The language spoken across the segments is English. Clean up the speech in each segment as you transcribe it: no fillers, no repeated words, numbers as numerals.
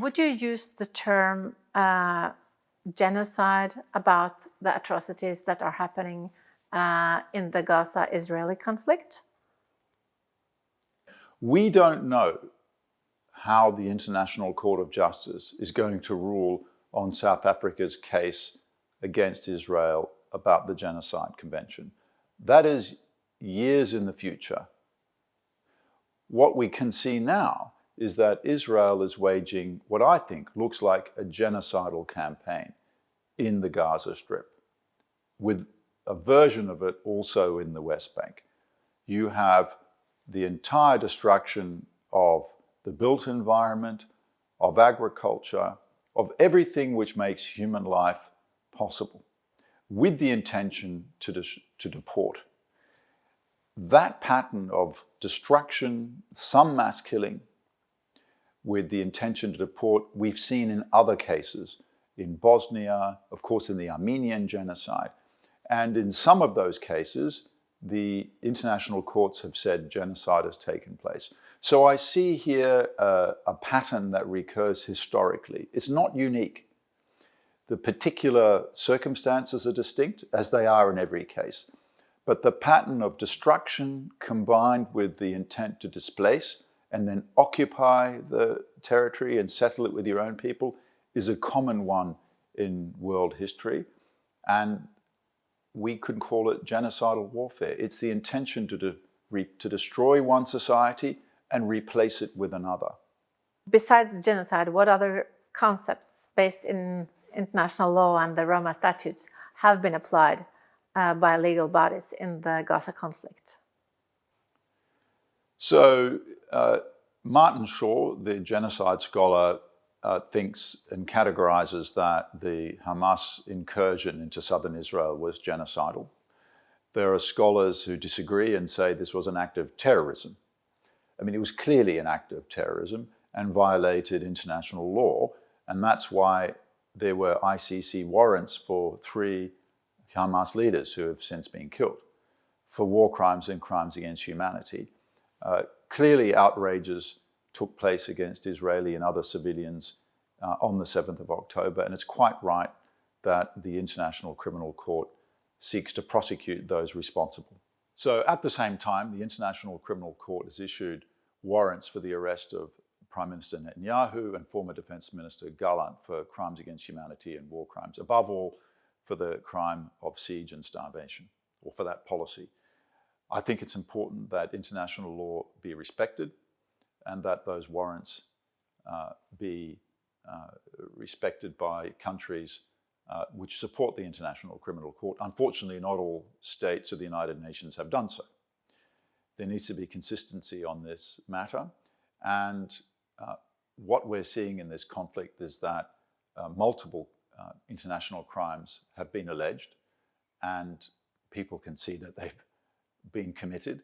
Would you use the term genocide about the atrocities that are happening in the Gaza-Israeli conflict? We don't know how the International Court of Justice is going to rule on South Africa's case against Israel about the Genocide Convention. That is years in the future. What we can see now is that Israel is waging what I think looks like a genocidal campaign in the Gaza Strip, with a version of it also in the West Bank. You have the entire destruction of the built environment, of agriculture, of everything which makes human life possible, with the intention to deport. That pattern of destruction, some mass killing, with the intention to deport, we've seen in other cases, in Bosnia, of course in the Armenian genocide, and in some of those cases, the international courts have said genocide has taken place. So I see here a pattern that recurs historically. It's not unique. The particular circumstances are distinct, as they are in every case. But the pattern of destruction combined with the intent to displace and then occupy the territory and settle it with your own people is a common one in world history. And we could call it genocidal warfare. It's the intention to destroy one society and replace it with another. Besides genocide, what other concepts based in international law and the Roma statutes have been applied by legal bodies in the Gaza conflict? So Martin Shaw, the genocide scholar, thinks and categorizes that the Hamas incursion into southern Israel was genocidal. There are scholars who disagree and say this was an act of terrorism. I mean, it was clearly an act of terrorism and violated international law, and that's why there were ICC warrants for 3 Hamas leaders who have since been killed for war crimes and crimes against humanity. Clearly, outrages took place against Israeli and other civilians on the 7th of October, and it's quite right that the International Criminal Court seeks to prosecute those responsible. So at the same time, the International Criminal Court has issued warrants for the arrest of Prime Minister Netanyahu and former Defense Minister Gallant for crimes against humanity and war crimes, above all for the crime of siege and starvation, or for that policy. I think it's important that international law be respected and that those warrants be respected by countries which support the International Criminal Court. Unfortunately, not all states of the United Nations have done so. There needs to be consistency on this matter, and what we're seeing in this conflict is that multiple international crimes have been alleged, and people can see that they've been committed,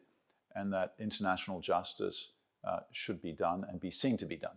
and that international justice should be done and be seen to be done.